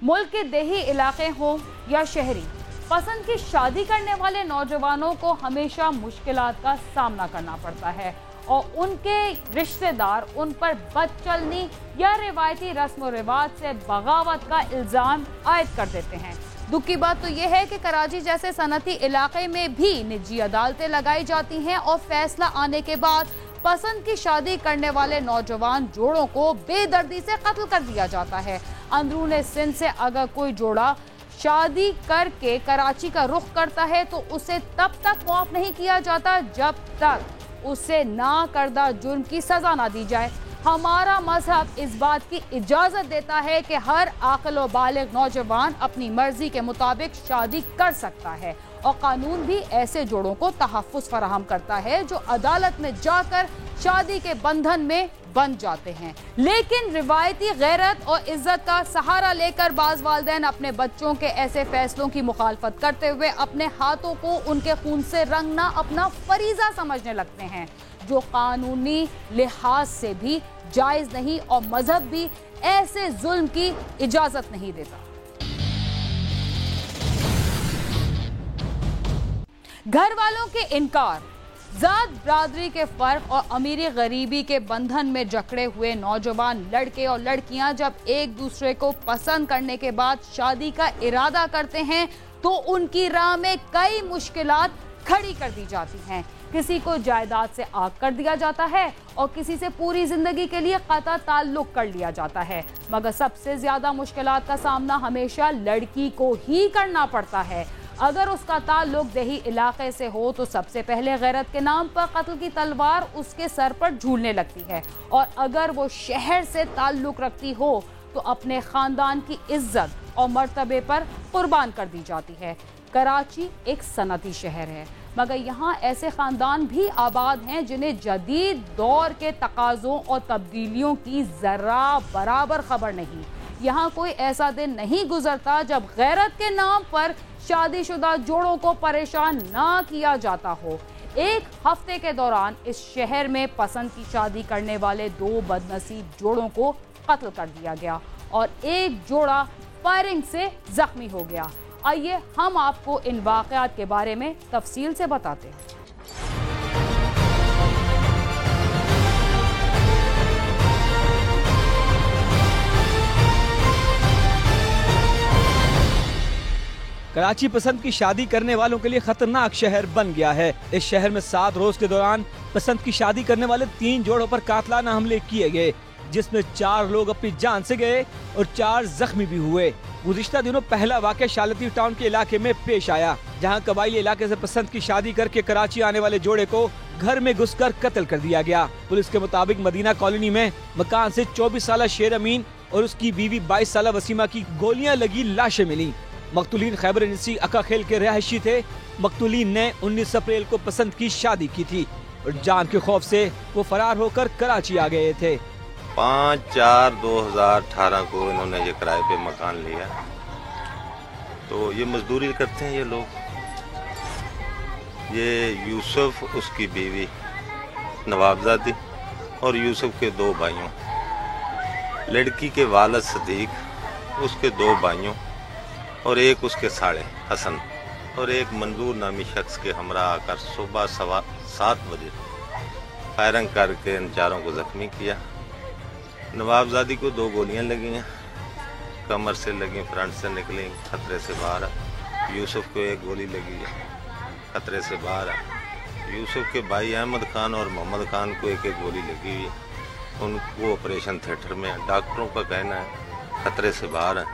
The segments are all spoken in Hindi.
मुल्क के देही इलाके हों या शहरी, पसंद की शादी करने वाले नौजवानों को हमेशा मुश्किलात का सामना करना पड़ता है और उनके रिश्तेदार उन पर बदचलनी या रिवायती रस्म व रिवाज से बगावत का इल्ज़ाम आयद कर देते हैं। दुख की बात तो यह है कि कराची जैसे सनती इलाके में भी निजी अदालतें लगाई जाती हैं और फैसला आने के बाद पसंद की शादी करने वाले नौजवान जोड़ों को बेदर्दी से कत्ल कर दिया जाता है। अंदरूने सिंध से अगर कोई जोड़ा शादी करके कराची का रुख करता है तो उसे तब तक माफ नहीं किया जाता जब तक उसे ना करदा जुर्म की सजा ना दी जाए। हमारा मजहब इस बात की इजाजत देता है कि हर आक़िल व बालिग नौजवान अपनी मर्जी के मुताबिक शादी कर सकता है और कानून भी ऐसे जोड़ों को तहफ़्फ़ुज़ फराहम करता है जो अदालत में जाकर शादी के बंधन में बंध जाते हैं। लेकिन रिवायती गैरत और इज्जत का सहारा लेकर बाज़ वालिदैन अपने बच्चों के ऐसे फैसलों की मुखालफत करते हुए अपने हाथों को उनके खून से रंगना अपना फरीजा समझने लगते हैं, जो कानूनी लिहाज से भी जायज़ नहीं और मजहब भी ऐसे जुल्म की इजाज़त नहीं देता। घर वालों के इनकार, जात बरादरी के फर्क और अमीरी गरीबी के बंधन में जकड़े हुए नौजवान लड़के और लड़कियां जब एक दूसरे को पसंद करने के बाद शादी का इरादा करते हैं तो उनकी राह में कई मुश्किलात खड़ी कर दी जाती हैं। किसी को जायदाद से आग कर दिया जाता है और किसी से पूरी जिंदगी के लिए कता ताल्लुक कर लिया जाता है, मगर सबसे ज्यादा मुश्किलात का सामना हमेशा लड़की को ही करना पड़ता है। अगर उसका ताल्लुक देही इलाके से हो तो सबसे पहले गैरत के नाम पर कत्ल की तलवार उसके सर पर झूलने लगती है और अगर वो शहर से ताल्लुक रखती हो तो अपने खानदान की इज्जत और मर्तबे पर कुर्बान कर दी जाती है। कराची एक सनती शहर है, मगर यहाँ ऐसे खानदान भी आबाद हैं जिन्हें जदीद दौर के तकाज़ों और तब्दीलियों की जरा बराबर खबर नहीं। यहाँ कोई ऐसा दिन नहीं गुजरता जब गैरत के नाम पर शादीशुदा जोड़ों को परेशान ना किया जाता हो। एक हफ्ते के दौरान इस शहर में पसंद की शादी करने वाले 2 बदनसीब जोड़ों को कत्ल कर दिया गया और एक जोड़ा फायरिंग से जख्मी हो गया। आइए हम आपको इन वाक़यात के बारे में तफसील से बताते हैं। कराची पसंद की शादी करने वालों के लिए खतरनाक शहर बन गया है। इस शहर में 7 रोज के दौरान पसंद की शादी करने वाले 3 जोड़ों पर कातलाना हमले किए गए, जिसमें 4 लोग अपनी जान से गए और 4 जख्मी भी हुए। गुज़िश्ता दिनों पहला वाक़या शालती टाउन के इलाके में पेश आया, जहां कबायली इलाके से पसंद की शादी करके कराची आने वाले जोड़े को घर में घुसकर कत्ल कर दिया गया। पुलिस के मुताबिक मदीना कॉलोनी में मकान से 24 साल शेर अमीन और उसकी बीवी 22 साल वसीमा की गोलियां लगी लाशें मिली। मकतूलीन खैबर निसी अका खेल के रहायशी थे। मकतूलीन ने 19 अप्रैल को पसंद की शादी की थी और जान के खौफ से वो फरार होकर कराची आ गए थे। 5/4/2018 को इन्होंने ये किराए पे मकान लिया। तो ये मजदूरी करते हैं ये लोग। ये यूसुफ, उसकी बीवी नवाबजादी और यूसुफ के 2 भाइयों, लड़की के वालिद सदीक, उसके 2 भाइयों और एक उसके साले हसन और एक मंजूर नामी शख्स के हमरा आकर सुबह 7:15 बजे फायरिंग करके इन 4 को जख्मी किया। नवाबजादी को 2 गोलियां लगी हैं, कमर से लगी, फ्रंट से निकली, खतरे से बाहर है। यूसुफ को 1 गोली लगी है, खतरे से बाहर है। यूसुफ के भाई अहमद खान और मोहम्मद खान को 1-1 गोली लगी हुई है। उनको ऑपरेशन थिएटर में, डॉक्टरों का कहना है खतरे से बाहर है।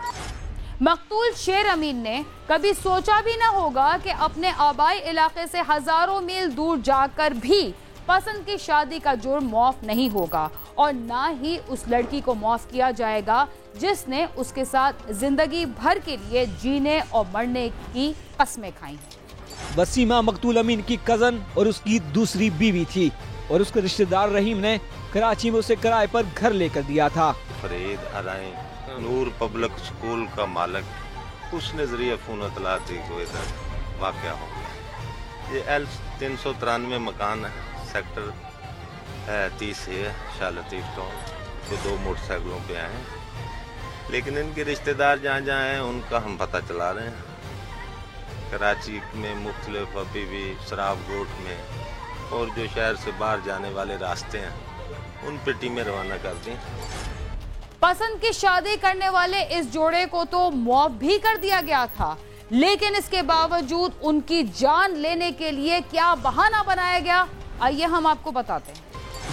मकतूल शेर अमीन ने कभी सोचा भी न होगा कि अपने आबाई इलाके से हजारों मील दूर जाकर भी पसंद की शादी का जुर्म माफ नहीं होगा और ना ही उस लड़की को माफ किया जाएगा जिसने उसके साथ जिंदगी भर के लिए जीने और मरने की कस्में खाई। वसीमा मकतूल अमीन की कजन और उसकी दूसरी बीवी थी और उसके रिश्तेदार रहीम ने कराची में उसे किराए पर घर लेकर दिया था। फरीद अराई नूर पब्लिक स्कूल का मालिक, उसने जरिए फोन इतला दी को इधर वाक़या हो गया। ये L393 मकान है, सेक्टर 30 है, शालती टाउन। तो 2 मोटरसाइकिलों पे आए, लेकिन इनके रिश्तेदार जहाँ जहाँ हैं उनका हम पता चला रहे हैं। कराची में मुख्तलिफ अभी भी शराब गोट में और जो शहर से बाहर जाने वाले रास्ते हैं उन पे टीमें रवाना कर दी। पसंद की शादी करने वाले इस जोड़े को तो मौत भी कर दिया गया था, लेकिन इसके बावजूद उनकी जान लेने के लिए क्या बहाना बनाया गया, आइए हम आपको बताते हैं।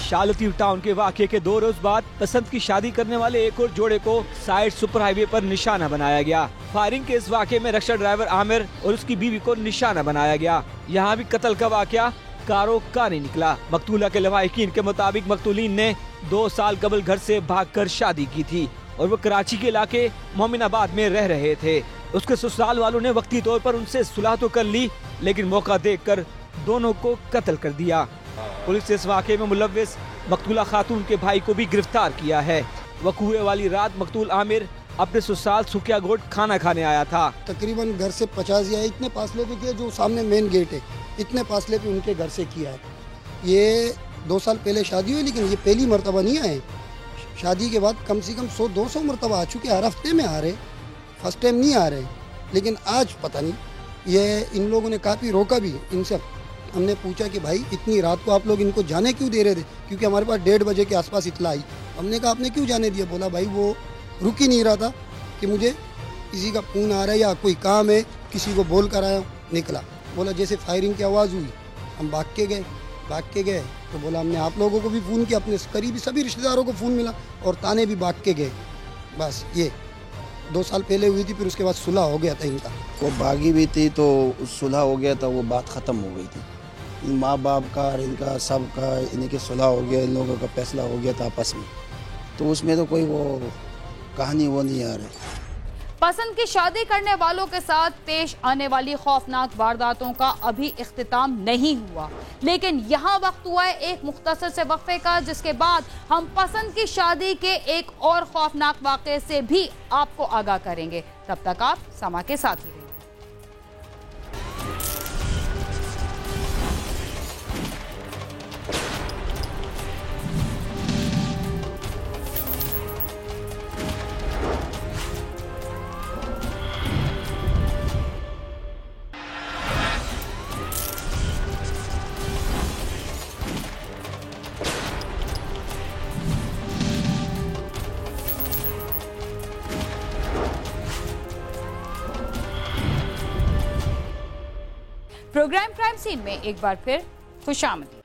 शालतीव टाउन के वाकये के 2 रोज बाद पसंद की शादी करने वाले एक और जोड़े को साइड सुपर हाईवे पर निशाना बनाया गया। फायरिंग के इस वाकये में रिक्शा ड्राइवर आमिर और उसकी बीवी को निशाना बनाया गया। यहाँ भी कत्ल का वाकया कारो का नहीं निकला। मकतूला के लवाहिकीन के मुताबिक मकतूलीन ने 2 साल कबल घर से भागकर शादी की थी और वो कराची के इलाके मोमिनाबाद में रह रहे थे। उसके ससुराल वालों ने वक्ती तौर पर उनसे सुलह तो कर ली, लेकिन मौका देखकर दोनों को कत्ल कर दिया। पुलिस ने इस वाकये में मुलव्विस मकतूला खातून के भाई को भी गिरफ्तार किया है। वकूए वाली रात मकतूल आमिर अपने ससुराल सुकिया गोट खाना खाने आया था। तकरीबन घर से 50 या इतने फासले पे किया, जो सामने मेन गेट है इतने फासले पे उनके घर से किया है। ये 2 साल पहले शादी हुई, लेकिन ये पहली मरतबा नहीं आए। शादी के बाद कम से कम 100-200 मरतबा आ चुके, हर हफ्ते में आ रहे, फर्स्ट टाइम नहीं आ रहे। लेकिन आज पता नहीं, ये इन लोगों ने काफ़ी रोका भी। इनसे हमने पूछा कि भाई इतनी रात को आप लोग इनको जाने क्यों दे रहे थे, क्योंकि हमारे पास 1:30 बजे के आसपास इतला आई। हमने कहा आपने क्यों जाने दिया? बोला भाई वो रुक ही नहीं रहा था कि मुझे किसी का फ़ोन आ रहा है या कोई काम है, किसी को बोल कर आया। निकला, बोला जैसे फायरिंग की आवाज़ हुई हम भाग के गए तो बोला हमने आप लोगों को भी फ़ोन किया, अपने करीबी सभी रिश्तेदारों को फ़ोन मिला और ताने भी भाग के गए। बस ये 2 साल पहले हुई थी, फिर उसके बाद सुलह हो गया था इनका। वो भागी भी थी तो सुलह हो गया था, वो बात ख़त्म हो गई थी। माँ बाप का और इनका सब का इनकी सुलह हो गया, इन लोगों का फैसला हो गया था आपस में, तो उसमें तो कोई वो कहानी वो नहीं आ रही। पसंद की शादी करने वालों के साथ पेश आने वाली खौफनाक वारदातों का अभी इख्तिताम नहीं हुआ, लेकिन यहाँ वक्त हुआ है एक मुख्तसर से वक्फे का, जिसके बाद हम पसंद की शादी के एक और खौफनाक वाक़े से भी आपको आगाह करेंगे। तब तक आप समा के साथ ही रहिए। प्रोग्राम क्राइम सीन में एक बार फिर खुशामदीद।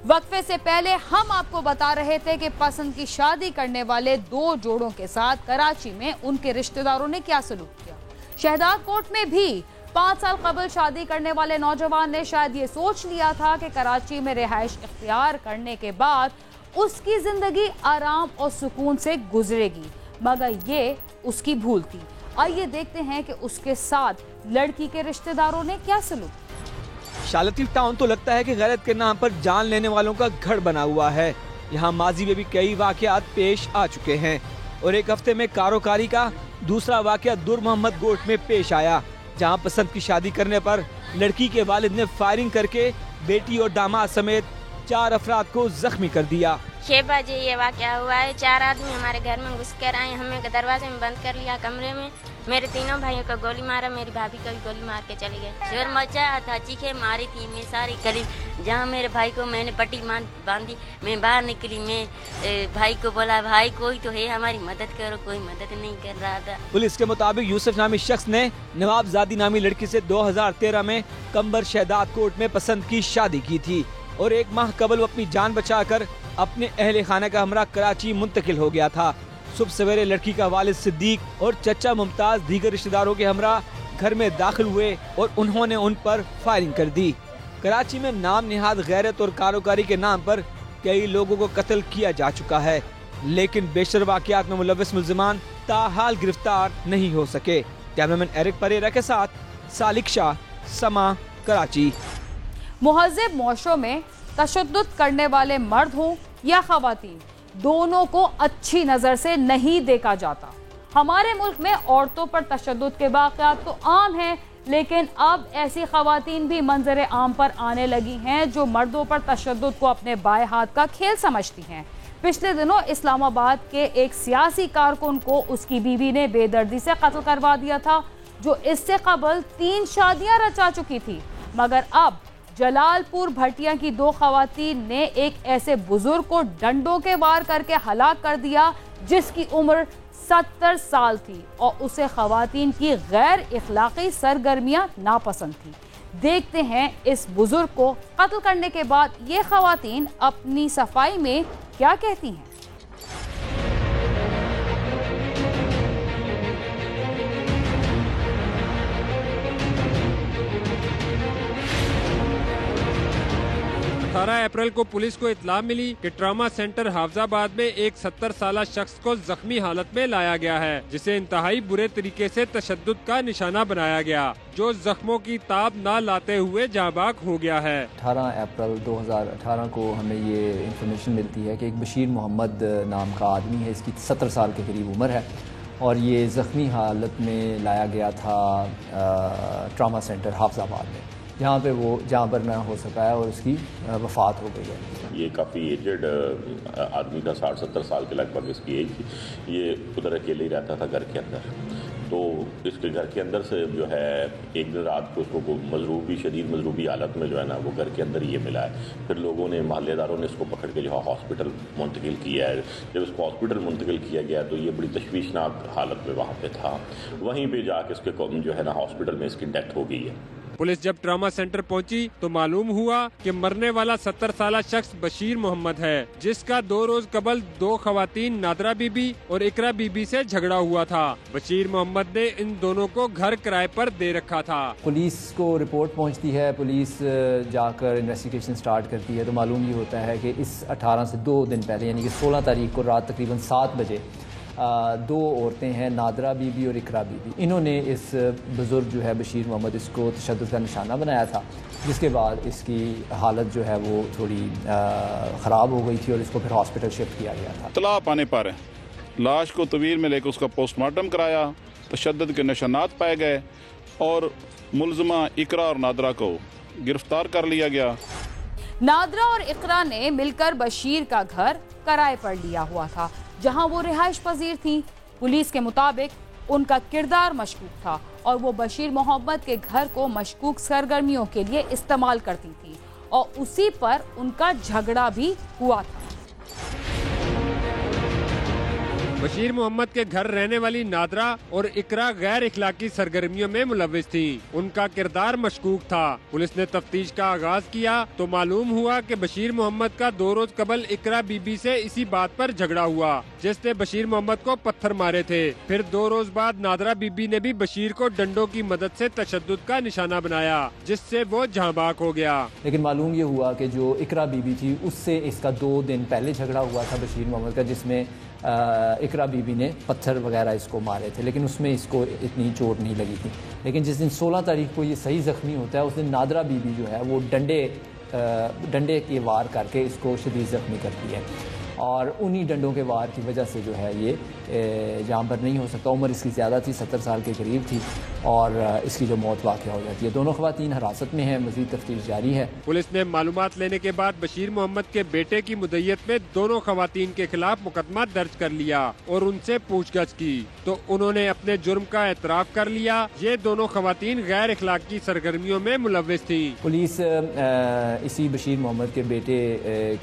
वक्फे से पहले हम आपको बता रहे थे कि पसंद की शादी करने वाले 2 जोड़ों के साथ कराची में उनके रिश्तेदारों ने क्या सलूक किया। शहदाद कोट में भी 5 साल कबल शादी करने वाले नौजवान ने शायद ये सोच लिया था कि कराची में रिहाइश इख्तियार करने के बाद उसकी जिंदगी आराम और सुकून से गुजरेगी, मगर ये उसकी भूल थी। आइए देखते हैं कि उसके साथ लड़की के रिश्तेदारों ने क्या सलूक। शालतीव टाउन तो लगता है कि गैरत के नाम पर जान लेने वालों का घर बना हुआ है। यहाँ माजी में भी कई वाकयात पेश आ चुके हैं और एक हफ्ते में कारोकारी का दूसरा वाकया दूर मोहम्मद गोट में पेश आया, जहाँ पसंद की शादी करने पर लड़की के वालिद ने फायरिंग करके बेटी और दामाद समेत 4 अफराद को जख्मी कर दिया। 6 बजे ये वाकया हुआ है। 4 आदमी हमारे घर में घुस कर आए, हमें दरवाजे में बंद कर लिया कमरे में। मेरे तीनों भाइयों को गोली मारा, मेरी भाभी को भी गोली मार के चले गए। शोर मचाया था, चीखे मारी थी। मैं सारी करीब जहाँ मेरे भाई को मैंने पट्टी बांधी, मैं बाहर निकली। मैं भाई को बोला भाई कोई तो है हमारी मदद करो, कोई मदद नहीं कर रहा था। पुलिस के मुताबिक यूसुफ नामी शख्स ने नवाबजादी नामी लड़की से 2013 में कंबर शहदाद कोट में पसंद की शादी की थी और 1 माह कबल वो अपनी जान बचाकर अपने अहले खाना का हमरा कराची मुंतकिल हो गया था। सुबह सवेरे लड़की का वालिद सिद्दीक और चचा मुमताज दीगर रिश्तेदारों के हमरा घर में दाखिल हुए और उन्होंने उन पर फायरिंग कर दी। कराची में नाम निहाद गैरत और कारोकारी के नाम पर कई लोगों को कत्ल किया जा चुका है, लेकिन बेशतर वाकयात में मुलव्विस मुल्जिमान ताहाल गिरफ्तार नहीं हो सके। कैमरामैन एरिक परेरा के साथ सालिक शाह, समा, कराची। मुहज़्ज़ब मुआशरों में तशद्दुद करने वाले मर्द हों या ख़वातीन, दोनों को अच्छी नज़र से नहीं देखा जाता। हमारे मुल्क में औरतों पर तशद्दुद के वाक़यात तो आम हैं, लेकिन अब ऐसी ख़वातीन भी मंजर आम पर आने लगी हैं जो मर्दों पर तशद्दुद को अपने बाएं हाथ का खेल समझती हैं। पिछले दिनों इस्लामाबाद के एक सियासी कारकुन को उसकी बीवी ने बेदर्दी से कत्ल करवा दिया था, जो इससे कबल 3 शादियां रचा चुकी थी। मगर अब जलालपुर भटिया की 2 खवातीन ने एक ऐसे बुजुर्ग को डंडों के वार करके हलाक कर दिया जिसकी उम्र 70 साल थी और उसे खवातीन की गैर इखलाकी सरगर्मियां नापसंद थी। देखते हैं इस बुजुर्ग को कत्ल करने के बाद ये खवातीन अपनी सफाई में क्या कहती हैं। अप्रैल को पुलिस को इत्तला मिली कि ट्रॉमा सेंटर हाफजाबाद में एक 70 साला शख्स को जख्मी हालत में लाया गया है, जिसे इंतहाई बुरे तरीके से तशद्दुद का निशाना बनाया गया, जो जख्मों की ताब न लाते हुए जाँबाक हो गया है। 18 अप्रैल 2018 को हमें ये इंफॉर्मेशन मिलती है कि एक बशीर मोहम्मद नाम का आदमी है, इसकी 70 साल के करीब उम्र है और ये ज़ख्मी हालत में लाया गया था ट्रॉमा सेंटर हाफजाबाद में, जहाँ पे वो जहाँ पर ना हो सका है और उसकी वफ़ात हो गई है। ये काफ़ी एजेड आदमी था, 60-70 साल के लगभग इसकी एज थी। ये उधर अकेले ही रहता था घर के अंदर, तो इसके घर के अंदर से जो है एक दिन रात को उसको मजरूबी, शदीद मजरूबी हालत में जो है ना वो घर के अंदर ये मिला है। फिर लोगों ने, मोहल्लेदारों ने इसको पकड़ के जो है हॉस्पिटल मुंतकिल किया है। जब इसको हॉस्पिटल मुंतकिल किया गया तो ये बड़ी तशवीशनाक हालत में वहाँ पे था। वहीं पे जाके इसके जो है ना हॉस्पिटल में इसकी डेथ हो गई है। पुलिस जब ट्रॉमा सेंटर पहुंची तो मालूम हुआ कि मरने वाला 70 साला शख्स बशीर मोहम्मद है, जिसका 2 रोज कबल 2 खवातीन नादरा बीबी और इकरा बीबी से झगड़ा हुआ था। बशीर मोहम्मद ने इन दोनों को घर किराए पर दे रखा था। पुलिस को रिपोर्ट पहुंचती है, पुलिस जाकर इन्वेस्टिगेशन स्टार्ट करती है तो मालूम ये होता है कि इस 18 से 2 दिन पहले यानी कि 16 तारीख को रात तकरीबन 7 बजे 2 औरतें हैं, नादरा बीबी और इकरा बीबी, इन्होंने इस बुज़ुर्ग जो है बशीर मोहम्मद, इसको तशद्दुद का निशाना बनाया था, जिसके बाद इसकी हालत जो है वो थोड़ी ख़राब हो गई थी और इसको फिर हॉस्पिटल शिफ्ट किया गया था। इत्तला पाने पर लाश को तवील में लेकर उसका पोस्टमार्टम कराया, तशद्दुद के निशानात पाए गए और मुलज़मा इकरा और नादरा को गिरफ्तार कर लिया गया। नादरा और इकरा ने मिलकर बशीर का घर किराए पर लिया हुआ था, जहां वो रिहाइश पजीर थी। पुलिस के मुताबिक उनका किरदार मशकूक था और वो बशीर मोहम्मद के घर को मशकूक सरगर्मियों के लिए इस्तेमाल करती थी और उसी पर उनका झगड़ा भी हुआ था। बशीर मोहम्मद के घर रहने वाली नादरा और इकरा गैर इखलाकी सरगर्मियों में मुलव्विस थी, उनका किरदार मशकूक था। पुलिस ने तफ्तीश का आगाज किया तो मालूम हुआ कि बशीर मोहम्मद का 2 रोज कबल इकरा बीबी से इसी बात पर झगड़ा हुआ, जिसने बशीर मोहम्मद को पत्थर मारे थे। फिर 2 रोज बाद नादरा बीबी ने भी बशीर को डंडों की मदद से तशद्दुद का निशाना बनाया, जिससे वो जहाँबाक हो गया। लेकिन मालूम ये हुआ कि जो इकरा बीबी थी उससे इसका 2 दिन पहले झगड़ा हुआ था बशीर मोहम्मद का, जिसमें इकरा बीबी ने पत्थर वगैरह इसको मारे थे, लेकिन उसमें इसको इतनी चोट नहीं लगी थी। लेकिन जिस दिन 16 तारीख को ये सही ज़ख्मी होता है, उस दिन नादरा बीबी जो है वो डंडे के वार करके इसको शदीद ज़ख्मी करती है और उन्हीं डंडों के वार की वजह से जो है ये जहाँ पर नहीं हो सकता। उम्र इसकी ज़्यादा थी, 70 साल के करीब थी और इसकी जो मौत वाक़ हो जाती है। दोनों खवातीन हिरासत में हैं, मज़ीद तफ्तीश जारी है। पुलिस ने मालूमात लेने के बाद बशीर मोहम्मद के बेटे की मुद्दइयत में दोनों खवातीन के खिलाफ मुकदमा दर्ज कर लिया और उनसे पूछगछ की तो उन्होंने अपने जुर्म का एतराफ़ कर लिया। ये दोनों खवातीन गैर इखलाकी सरगर्मियों में मुलव्विस थी। पुलिस इसी बशीर मोहम्मद के बेटे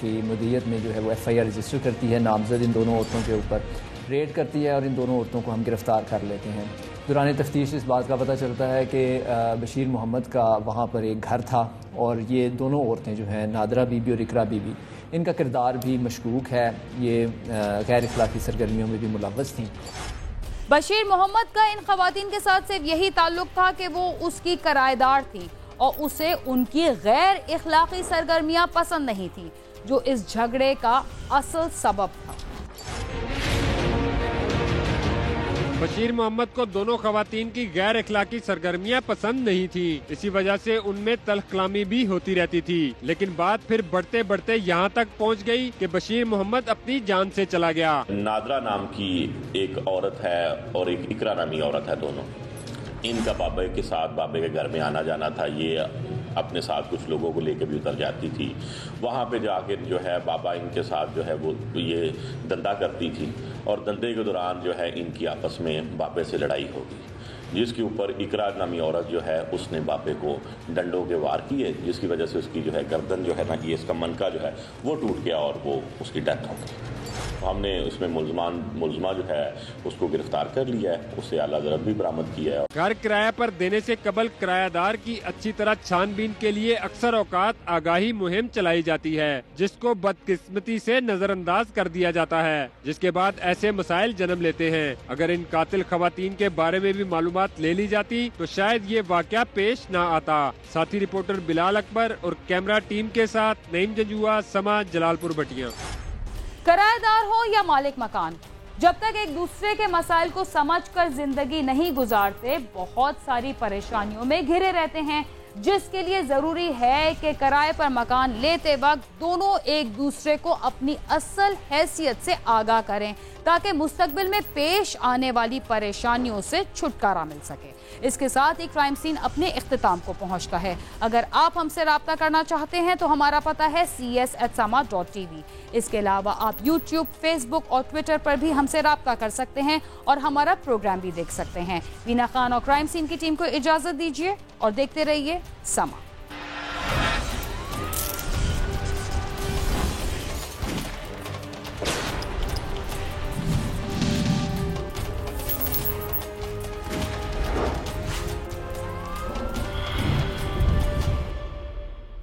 की मुद्दइयत में जो है वो FIR रजिस्टर करती है, नामजद इन दोनों औरतों के ऊपर रेड करती है और इन दोनों औरतों को हम गिरफ्तार कर लेते हैं। दौरान तफ्तीश इस बात का पता चलता है कि बशीर मोहम्मद का वहाँ पर एक घर था और ये दोनों औरतें जो हैं, नादरा बीबी और इकरा बीबी, इनका किरदार भी मशकूक है, ये गैर इखलाकी सरगर्मियों में भी मुलव्वस थी। बशीर मोहम्मद का इन खवातीन के साथ सिर्फ यही ताल्लुक था कि वो उसकी किराएदार थी और उसे उनकी गैर इखलाकी सरगर्मियां पसंद नहीं थी, जो इस झगड़े का असल सबब था। बशीर मोहम्मद को दोनों खवातीन की गैर इखलाकी सरगर्मियां पसंद नहीं थी, इसी वजह से उनमें तल्ख कलामी भी होती रहती थी। लेकिन बात फिर बढ़ते बढ़ते यहाँ तक पहुँच गई कि बशीर मोहम्मद अपनी जान से चला गया। नादरा नाम की एक औरत है और एक इकरा नामी औरत है, दोनों इनका बाबे के साथ बाबे के घर में आना जाना था। ये अपने साथ कुछ लोगों को लेकर भी उतर जाती थी। वहाँ पे जाके जो है बाबा इनके साथ जो है वो ये धंधा करती थी और धंधे के दौरान जो है इनकी आपस में बाबे से लड़ाई हो गई, जिसके ऊपर इकरा नामी औरत जो है उसने बाबे को डंडों के वार किए, जिसकी वजह से उसकी जो है गर्दन जो है ना, ये इसका मनका जो है वो टूट गया और वो उसकी डेथ हो गई। हमने उसमें मुलजमा जो है उसको गिरफ्तार कर लिया है, उससे आला ज़रब भी बरामद किया है। घर किराया पर देने से कबल किरायादार की अच्छी तरह छानबीन के लिए अक्सर औकात आगाही मुहिम चलाई जाती है, जिसको बदकिस्मती से नजरअंदाज कर दिया जाता है, जिसके बाद ऐसे मसाइल जन्म लेते हैं। अगर इन कातिल खवातीन के बारे में भी मालूमात ले ली जाती तो शायद ये वाकया पेश न आता। साथी रिपोर्टर बिलाल अकबर और कैमरा टीम के साथ नईम जंजुआ, समा, जलालपुर बटिया। किराएदार हो या मालिक मकान, जब तक एक दूसरे के मसाइल को समझकर जिंदगी नहीं गुजारते, बहुत सारी परेशानियों में घिरे रहते हैं, जिसके लिए जरूरी है कि किराए पर मकान लेते वक्त दोनों एक दूसरे को अपनी असल हैसियत से आगाह करें, ताकि मुस्तकबिल में पेश आने वाली परेशानियों से छुटकारा मिल सके। इसके साथ ही क्राइम सीन अपने इख्तिताम को पहुंचता है। अगर आप हमसे राब्ता करना चाहते हैं तो हमारा पता है cs@sama.tv। इसके अलावा आप YouTube, Facebook और Twitter पर भी हमसे राब्ता कर सकते हैं और हमारा प्रोग्राम भी देख सकते हैं। वीना खान और क्राइम सीन की टीम को इजाजत दीजिए और देखते रहिए समा।